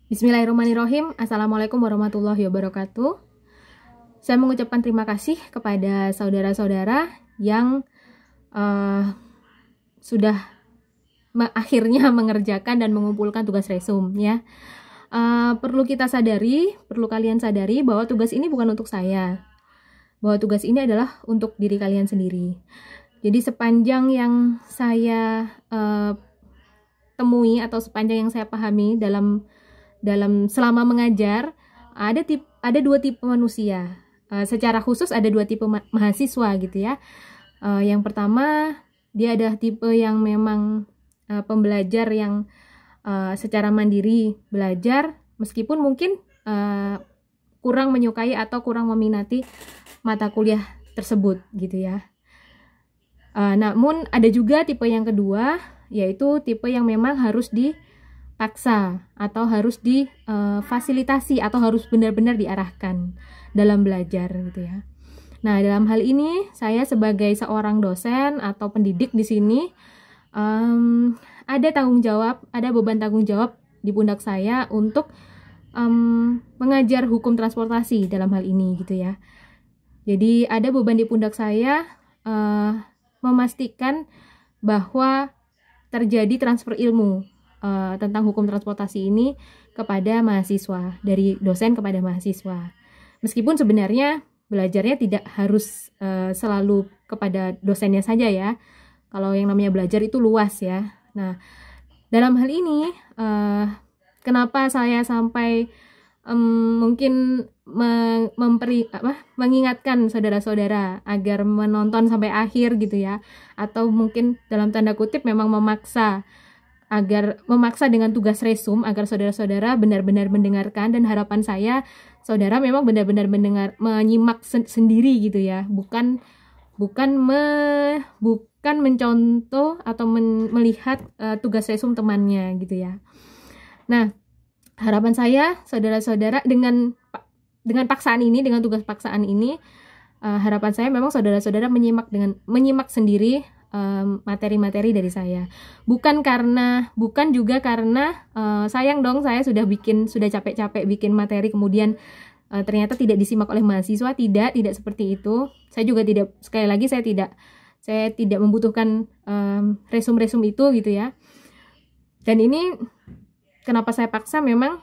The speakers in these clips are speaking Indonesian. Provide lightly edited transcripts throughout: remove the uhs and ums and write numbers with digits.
Bismillahirrahmanirrahim. Assalamualaikum warahmatullahi wabarakatuh. Saya mengucapkan terima kasih kepada saudara-saudara yang sudah akhirnya mengerjakan dan mengumpulkan tugas resum ya. Perlu kalian sadari bahwa tugas ini bukan untuk saya. Bahwa tugas ini adalah untuk diri kalian sendiri. Jadi sepanjang yang saya temui atau sepanjang yang saya pahami dalam selama mengajar, ada dua tipe manusia. Secara khusus ada dua tipe mahasiswa gitu ya. Yang pertama, dia ada tipe yang memang pembelajar yang secara mandiri belajar meskipun mungkin kurang menyukai atau kurang meminati mata kuliah tersebut gitu ya. Namun ada juga tipe yang kedua, yaitu tipe yang memang harus dipaksa atau harus difasilitasi atau harus benar-benar diarahkan dalam belajar gitu ya. Nah, dalam hal ini saya sebagai seorang dosen atau pendidik di sini ada beban tanggung jawab di pundak saya untuk mengajar hukum transportasi dalam hal ini gitu ya. Jadi ada beban di pundak saya memastikan bahwa terjadi transfer ilmu tentang hukum transportasi ini kepada mahasiswa, dari dosen kepada mahasiswa. Meskipun sebenarnya belajarnya tidak harus selalu kepada dosennya saja ya. Kalau yang namanya belajar itu luas ya. Nah, dalam hal ini kenapa saya sampai mungkin mengingatkan saudara-saudara agar menonton sampai akhir gitu ya, atau mungkin dalam tanda kutip memang memaksa dengan tugas resum agar saudara-saudara benar-benar mendengarkan, dan harapan saya saudara memang benar-benar menyimak sendiri gitu ya, bukan mencontoh atau melihat tugas resum temannya gitu ya. Nah, harapan saya saudara-saudara dengan paksaan ini, dengan tugas paksaan ini, harapan saya memang saudara-saudara menyimak sendiri materi-materi dari saya. Bukan juga karena sayang dong saya sudah capek-capek bikin materi kemudian ternyata tidak disimak oleh mahasiswa. Tidak seperti itu. Saya juga sekali lagi saya tidak membutuhkan resum-resum itu gitu ya. Dan ini kenapa saya paksa memang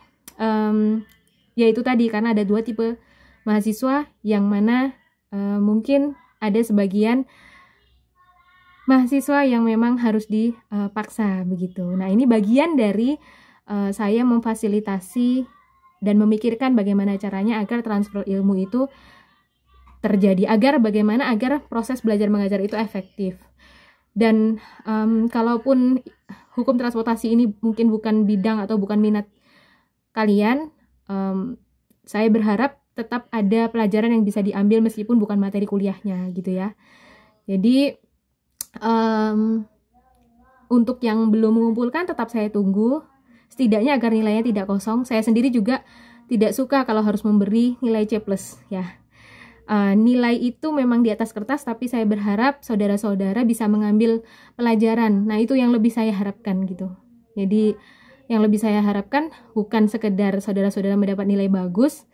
yaitu tadi, karena ada dua tipe mahasiswa yang mana mungkin ada sebagian mahasiswa yang memang harus dipaksa begitu. Nah, ini bagian dari saya memfasilitasi dan memikirkan bagaimana caranya agar transfer ilmu itu terjadi, agar proses belajar mengajar itu efektif. Dan kalaupun hukum transportasi ini mungkin bukan bidang atau bukan minat kalian, saya berharap tetap ada pelajaran yang bisa diambil meskipun bukan materi kuliahnya gitu ya. Jadi untuk yang belum mengumpulkan tetap saya tunggu, setidaknya agar nilainya tidak kosong. Saya sendiri juga tidak suka kalau harus memberi nilai C+ ya. Nilai itu memang di atas kertas, tapi saya berharap saudara-saudara bisa mengambil pelajaran. Nah, itu yang lebih saya harapkan gitu. Jadi yang lebih saya harapkan bukan sekedar saudara-saudara mendapat nilai bagus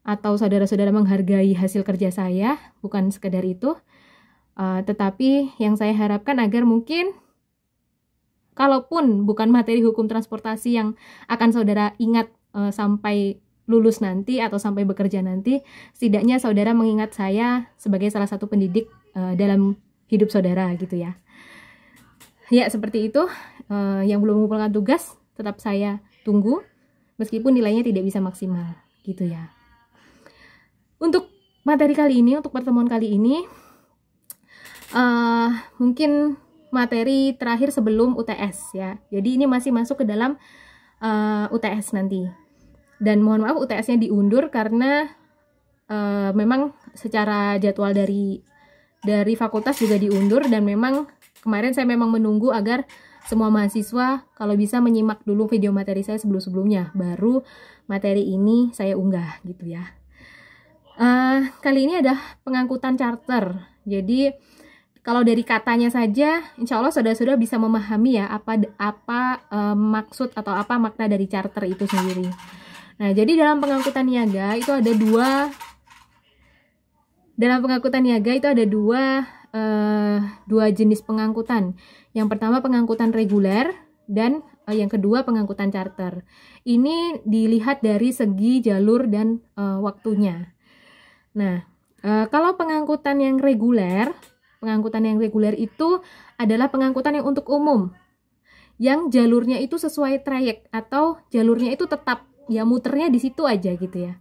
atau saudara-saudara menghargai hasil kerja saya, bukan sekedar itu. Tetapi yang saya harapkan agar mungkin kalaupun bukan materi hukum transportasi yang akan saudara ingat sampai lulus nanti atau sampai bekerja nanti, setidaknya saudara mengingat saya sebagai salah satu pendidik dalam hidup saudara gitu ya. Ya, seperti itu. Yang belum mengumpulkan tugas tetap saya tunggu meskipun nilainya tidak bisa maksimal gitu ya. Untuk materi kali ini, untuk pertemuan kali ini, mungkin materi terakhir sebelum UTS ya. Jadi ini masih masuk ke dalam UTS nanti. Dan mohon maaf UTS-nya diundur karena memang secara jadwal dari fakultas juga diundur, dan memang kemarin saya memang menunggu agar semua mahasiswa kalau bisa menyimak dulu video materi saya sebelum-sebelumnya, baru materi ini saya unggah gitu ya. Kali ini ada pengangkutan charter. Jadi Kalau dari katanya saja, insya Allah saudara-saudara bisa memahami ya apa maksud atau apa makna dari charter itu sendiri. Nah, jadi dalam pengangkutan niaga itu ada dua jenis pengangkutan. Yang pertama pengangkutan reguler dan yang kedua pengangkutan charter. Ini dilihat dari segi jalur dan waktunya. Nah, kalau pengangkutan yang reguler itu adalah pengangkutan yang untuk umum, yang jalurnya itu sesuai trayek atau jalurnya itu tetap ya muternya di situ aja gitu ya.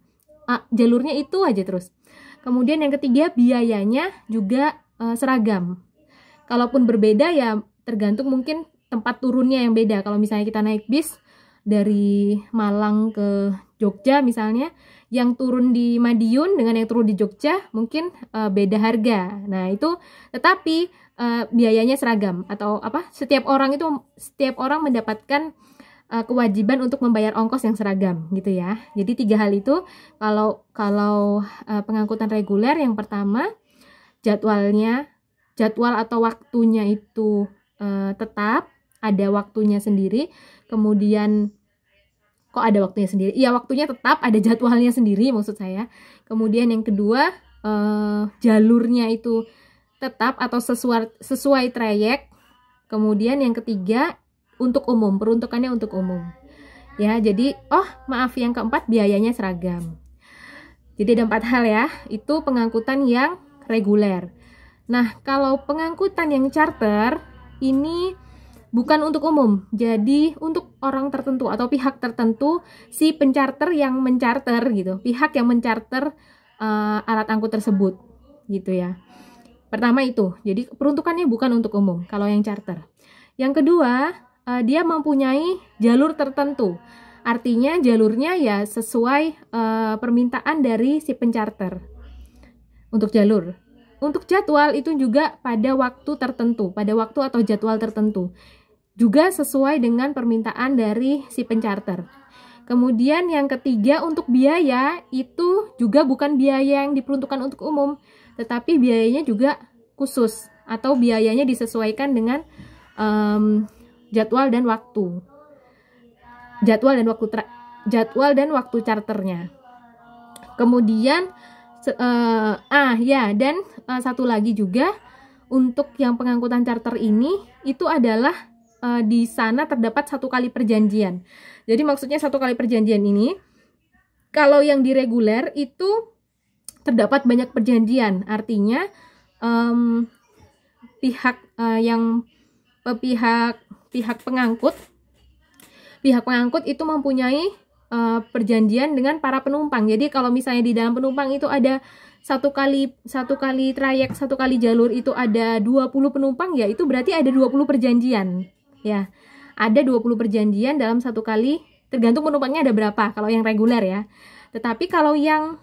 Jalurnya itu aja terus. Kemudian yang ketiga biayanya juga seragam. Kalaupun berbeda ya tergantung mungkin tempat turunnya yang beda. Kalau misalnya kita naik bis dari Malang ke Jogja misalnya, yang turun di Madiun dengan yang turun di Jogja mungkin beda harga. Nah, itu tetapi biayanya seragam atau apa? Setiap orang mendapatkan kewajiban untuk membayar ongkos yang seragam gitu ya. Jadi 3 hal itu kalau pengangkutan reguler yang pertama jadwal atau waktunya itu tetap ada waktunya sendiri. Kemudian kok ada waktunya sendiri? Iya, waktunya tetap, ada jadwalnya sendiri maksud saya. Kemudian yang kedua jalurnya itu tetap atau sesuai trayek. Kemudian yang ketiga untuk umum, peruntukannya untuk umum. Ya, jadi yang keempat biayanya seragam. Jadi ada 4 hal ya, itu pengangkutan yang reguler. Nah, kalau pengangkutan yang charter ini bukan untuk umum, jadi untuk orang tertentu atau pihak tertentu, si pencharter yang mencarter gitu, pihak yang mencarter alat angkut tersebut gitu ya. Pertama itu, jadi peruntukannya bukan untuk umum kalau yang charter. Yang kedua, dia mempunyai jalur tertentu, artinya jalurnya ya sesuai permintaan dari si pencharter untuk jalur. Untuk jadwal itu juga pada waktu tertentu, pada waktu atau jadwal tertentu. Juga sesuai dengan permintaan dari si pencharter. Kemudian yang ketiga untuk biaya itu juga bukan biaya yang diperuntukkan untuk umum, tetapi biayanya juga khusus atau biayanya disesuaikan dengan jadwal dan waktu charternya. Kemudian satu lagi juga untuk yang pengangkutan charter ini itu adalah di sana terdapat 1 kali perjanjian. Jadi maksudnya 1 kali perjanjian ini, kalau yang di reguler itu terdapat banyak perjanjian. Artinya pihak pengangkut itu mempunyai perjanjian dengan para penumpang. Jadi kalau misalnya di dalam penumpang itu ada satu kali trayek, 1 kali jalur itu ada 20 penumpang, ya itu berarti ada 20 perjanjian. Ya, ada 20 perjanjian dalam 1 kali, tergantung penumpangnya ada berapa kalau yang reguler ya. Tetapi kalau yang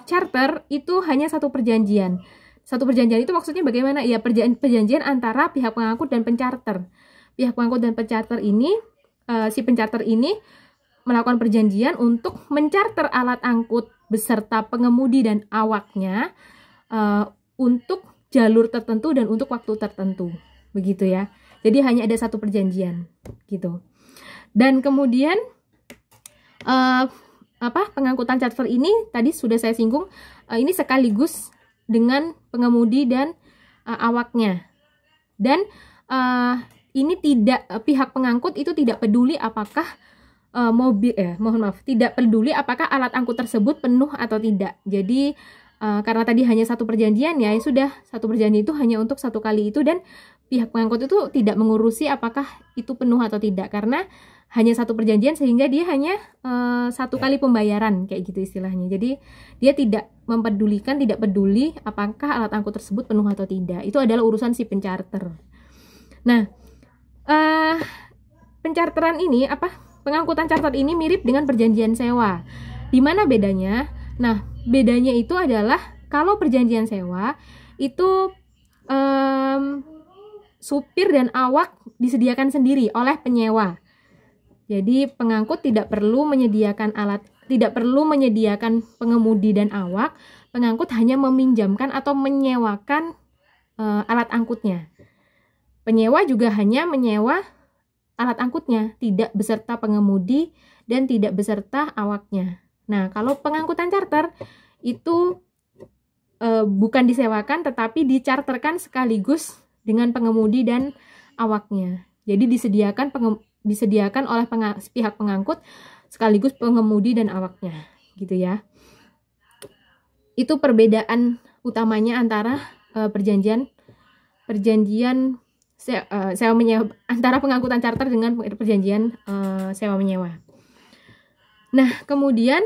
charter itu hanya 1 perjanjian. 1 perjanjian itu maksudnya bagaimana? Ya perjanjian antara pihak pengangkut dan pencharter. Pihak pengangkut dan pencharter ini, si pencharter ini melakukan perjanjian untuk mencarter alat angkut beserta pengemudi dan awaknya untuk jalur tertentu dan untuk waktu tertentu, begitu ya. Jadi hanya ada 1 perjanjian, gitu. Dan kemudian pengangkutan charter ini tadi sudah saya singgung, ini sekaligus dengan pengemudi dan awaknya. Dan ini pihak pengangkut itu tidak peduli apakah tidak peduli apakah alat angkut tersebut penuh atau tidak. Jadi karena tadi hanya 1 perjanjian ya sudah, 1 perjanjian itu hanya untuk 1 kali itu, dan pihak pengangkut itu tidak mengurusi apakah itu penuh atau tidak, karena hanya 1 perjanjian sehingga dia hanya 1 kali pembayaran kayak gitu istilahnya. Jadi dia tidak peduli apakah alat angkut tersebut penuh atau tidak. Itu adalah urusan si pencharter. Nah, pencharteran ini pengangkutan charter ini mirip dengan perjanjian sewa. Di mana bedanya? Nah, bedanya itu adalah kalau perjanjian sewa itu supir dan awak disediakan sendiri oleh penyewa. Jadi pengangkut tidak perlu menyediakan pengemudi dan awak. Pengangkut hanya meminjamkan atau menyewakan alat angkutnya. Penyewa juga hanya menyewa alat angkutnya, tidak beserta pengemudi dan tidak beserta awaknya. Nah, kalau pengangkutan charter itu bukan disewakan tetapi dicharterkan sekaligus dengan pengemudi dan awaknya. Jadi disediakan oleh pihak pengangkut sekaligus pengemudi dan awaknya, gitu ya. Itu perbedaan utamanya antara perjanjian sewa menyewa, antara pengangkutan charter dengan perjanjian sewa menyewa. Nah, kemudian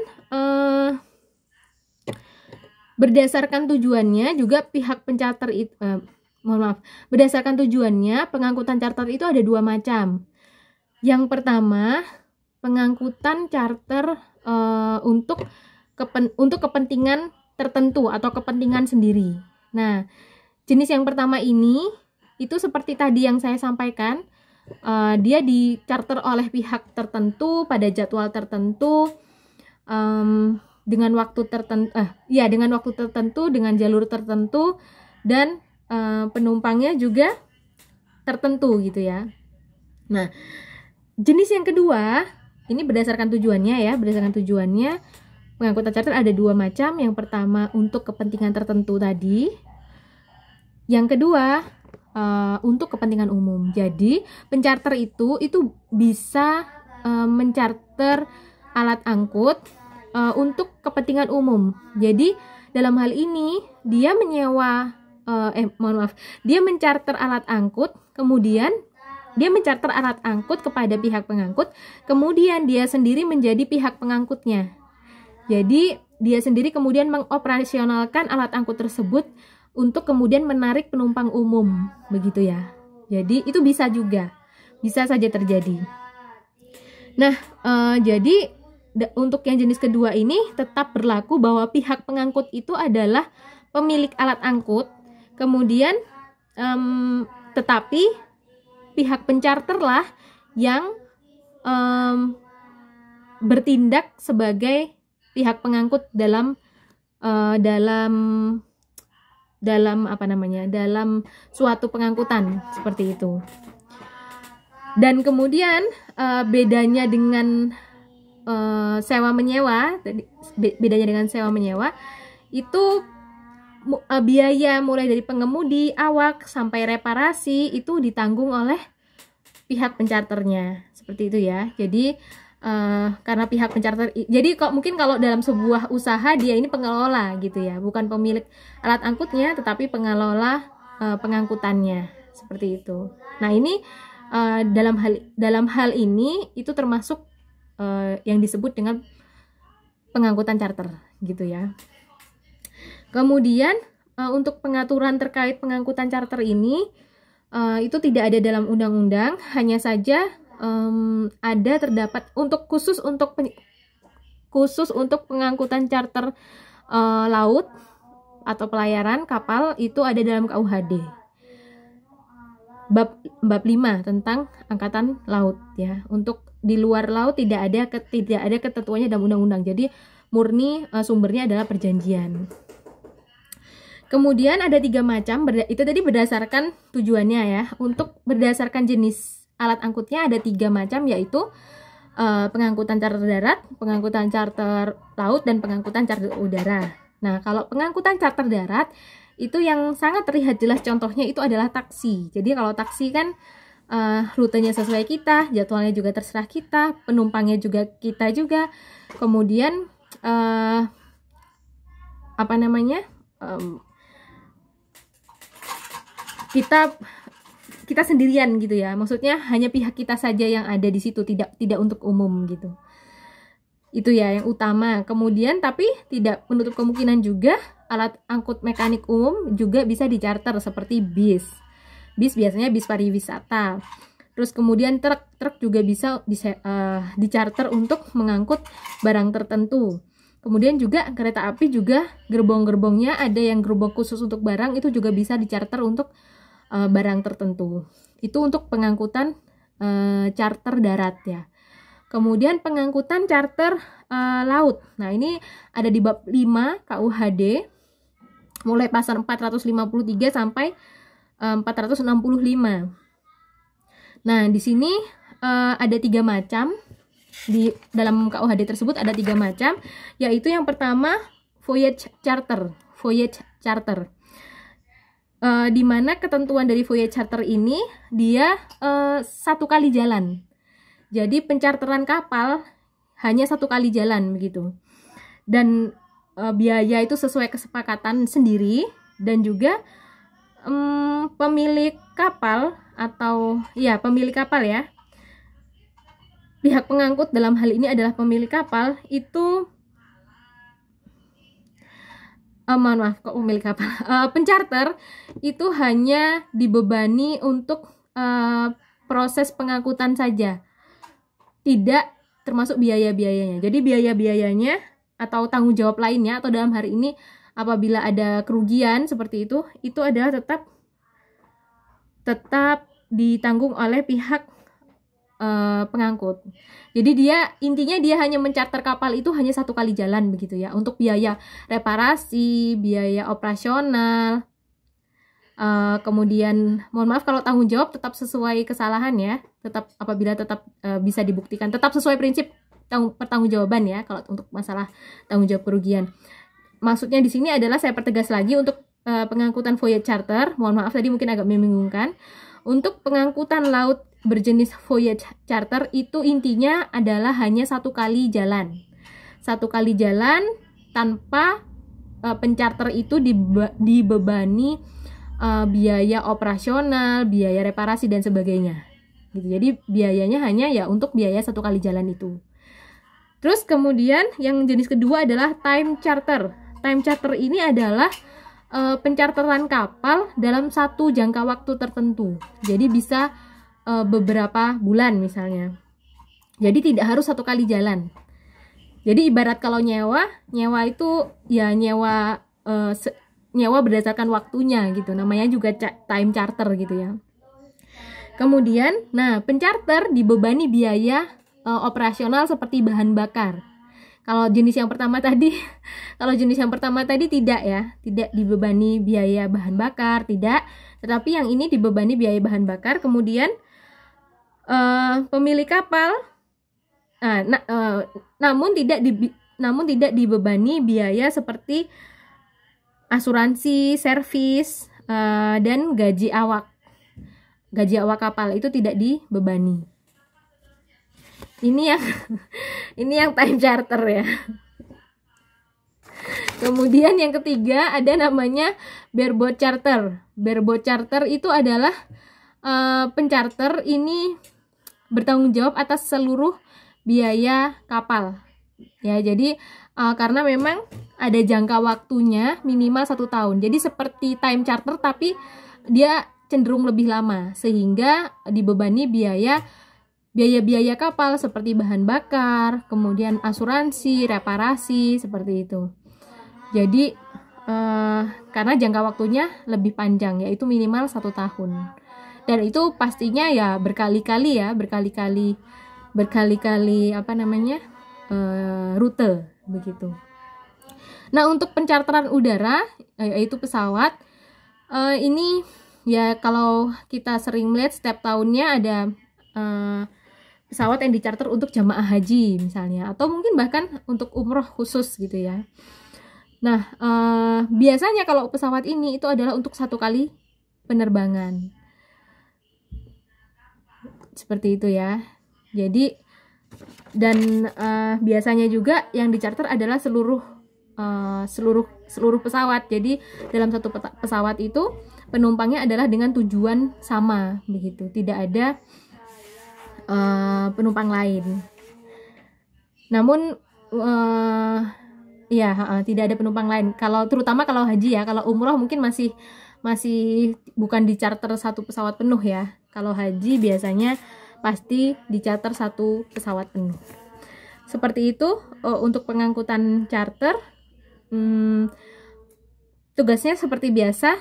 berdasarkan tujuannya juga pihak pencharter itu, berdasarkan tujuannya pengangkutan charter itu ada dua macam. Yang pertama, pengangkutan charter untuk kepentingan tertentu atau kepentingan sendiri. Nah, jenis yang pertama ini itu seperti tadi yang saya sampaikan, dia di-charter oleh pihak tertentu pada jadwal tertentu, dengan waktu tertentu, dengan jalur tertentu, dan penumpangnya juga tertentu gitu ya. Nah, jenis yang kedua ini berdasarkan tujuannya ya, pengangkutan charter ada dua macam. Yang pertama untuk kepentingan tertentu tadi, yang kedua untuk kepentingan umum. Jadi pencharter itu bisa mencarter alat angkut untuk kepentingan umum. Jadi dalam hal ini dia dia mencarter alat angkut, kemudian dia mencarter alat angkut kepada pihak pengangkut, kemudian dia sendiri menjadi pihak pengangkutnya. Jadi dia sendiri kemudian mengoperasionalkan alat angkut tersebut untuk kemudian menarik penumpang umum, begitu ya. Jadi itu bisa saja terjadi. Nah, jadi untuk yang jenis kedua ini tetap berlaku bahwa pihak pengangkut itu adalah pemilik alat angkut, kemudian tetapi pihak pencharter lah yang bertindak sebagai pihak pengangkut dalam suatu pengangkutan seperti itu. Dan kemudian bedanya dengan sewa menyewa itu biaya mulai dari pengemudi, awak sampai reparasi itu ditanggung oleh pihak pencharternya, seperti itu ya. Jadi karena pihak pencharter, jadi mungkin kalau dalam sebuah usaha dia ini pengelola gitu ya, bukan pemilik alat angkutnya tetapi pengelola pengangkutannya, seperti itu. Nah, ini dalam hal ini itu termasuk yang disebut dengan pengangkutan charter gitu ya. Kemudian untuk pengaturan terkait pengangkutan charter ini itu tidak ada dalam undang-undang, hanya saja ada terdapat khusus untuk pengangkutan charter laut atau pelayaran kapal itu ada dalam KUHD bab 5 tentang angkatan laut ya. Untuk di luar laut tidak ada ketentuannya dalam undang-undang. Jadi murni sumbernya adalah perjanjian. Kemudian ada 3 macam, itu tadi berdasarkan tujuannya ya. Untuk berdasarkan jenis alat angkutnya ada 3 macam, yaitu pengangkutan charter darat, pengangkutan charter laut, dan pengangkutan charter udara. Nah, kalau pengangkutan charter darat itu yang sangat terlihat jelas contohnya itu adalah taksi. Jadi kalau taksi kan rutenya sesuai kita, jadwalnya juga terserah kita, penumpangnya juga kita juga. Kemudian kita sendirian gitu ya, maksudnya hanya pihak kita saja yang ada di situ, tidak untuk umum gitu. Itu ya yang utama. Kemudian tapi tidak menutup kemungkinan juga alat angkut mekanik umum juga bisa dicharter seperti bis biasanya bis pariwisata. Terus kemudian truk juga bisa dicharter untuk mengangkut barang tertentu. Kemudian juga kereta api juga gerbong-gerbongnya ada yang gerbong khusus untuk barang, itu juga bisa dicharter untuk barang tertentu. Itu untuk pengangkutan charter darat ya. Kemudian pengangkutan charter laut. Nah, ini ada di bab 5 KUHD mulai pasal 453 sampai 465. Nah, di sini ada 3 macam. Di dalam KUHD tersebut ada 3 macam, yaitu yang pertama voyage charter. Voyage charter. Di mana ketentuan dari voyage charter ini dia 1 kali jalan. Jadi pencharteran kapal hanya 1 kali jalan begitu. Dan biaya itu sesuai kesepakatan sendiri, dan juga pemilik kapal atau pemilik kapal ya. Pihak pengangkut dalam hal ini adalah pemilik kapal itu pemilik kapal. Pencharter itu hanya dibebani untuk proses pengangkutan saja, tidak termasuk biaya-biayanya. Jadi biaya-biayanya atau tanggung jawab lainnya, atau dalam hari ini apabila ada kerugian seperti itu adalah tetap ditanggung oleh pihak pengangkut. Jadi intinya dia hanya mencarter kapal itu hanya 1 kali jalan begitu ya, untuk biaya reparasi, biaya operasional, kemudian mohon maaf kalau tanggung jawab tetap sesuai kesalahan ya, tetap apabila bisa dibuktikan, tetap sesuai prinsip pertanggungjawaban ya kalau untuk masalah tanggung jawab kerugian. Maksudnya di sini adalah, saya pertegas lagi, untuk pengangkutan voyage charter, mohon maaf tadi mungkin agak membingungkan. Untuk pengangkutan laut berjenis voyage charter itu intinya adalah hanya 1 kali jalan. 1 kali jalan tanpa pencharter itu dibebani biaya operasional, biaya reparasi dan sebagainya. Gitu. Jadi biayanya hanya ya untuk biaya 1 kali jalan itu. Terus kemudian yang jenis kedua adalah time charter. Time charter ini adalah pencharteran kapal dalam 1 jangka waktu tertentu. Jadi bisa beberapa bulan misalnya. Jadi tidak harus 1 kali jalan. Jadi ibarat kalau nyewa itu ya nyewa berdasarkan waktunya gitu. Namanya juga time charter gitu ya. Kemudian, pencharter dibebani biaya operasional seperti bahan bakar. Kalau jenis yang pertama tadi tidak ya, tidak dibebani biaya bahan bakar, tidak. Tetapi yang ini dibebani biaya bahan bakar. Kemudian pemilik kapal, namun tidak dibebani biaya seperti asuransi, servis, dan gaji awak. Gaji awak kapal itu tidak dibebani. Ini yang time charter ya. Kemudian yang ketiga ada namanya bareboat charter. Bareboat charter itu adalah pencharter ini bertanggung jawab atas seluruh biaya kapal. Ya, jadi karena memang ada jangka waktunya minimal 1 tahun. Jadi seperti time charter tapi dia cenderung lebih lama, sehingga dibebani biaya kapal seperti bahan bakar, kemudian asuransi, reparasi, seperti itu. Jadi karena jangka waktunya lebih panjang, yaitu minimal 1 tahun. Dan itu pastinya ya berkali-kali rute begitu. Nah, untuk pencharteran udara yaitu pesawat, ini ya kalau kita sering melihat setiap tahunnya ada pesawat yang dicharter untuk jamaah haji misalnya, atau mungkin bahkan untuk umroh khusus gitu ya. Nah, biasanya kalau pesawat ini itu adalah untuk 1 kali penerbangan. Seperti itu ya. Jadi dan biasanya juga yang dicharter adalah seluruh pesawat. Jadi dalam satu pesawat itu penumpangnya adalah dengan tujuan sama begitu. Tidak ada penumpang lain. Namun tidak ada penumpang lain. Terutama kalau haji ya. Kalau umroh mungkin masih bukan dicharter 1 pesawat penuh ya. Kalau haji biasanya pasti dicharter 1 pesawat penuh. Seperti itu untuk pengangkutan charter. Tugasnya seperti biasa,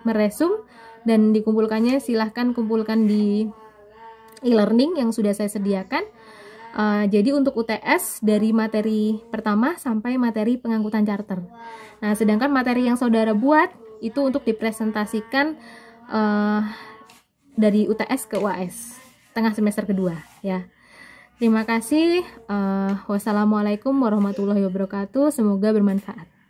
meresum dan dikumpulkannya silahkan kumpulkan di e-learning yang sudah saya sediakan. Jadi untuk UTS dari materi pertama sampai materi pengangkutan charter. Nah, sedangkan materi yang saudara buat itu untuk dipresentasikan dari UTS ke UAS tengah semester kedua ya. Terima kasih. Wassalamualaikum warahmatullahi wabarakatuh. Semoga bermanfaat.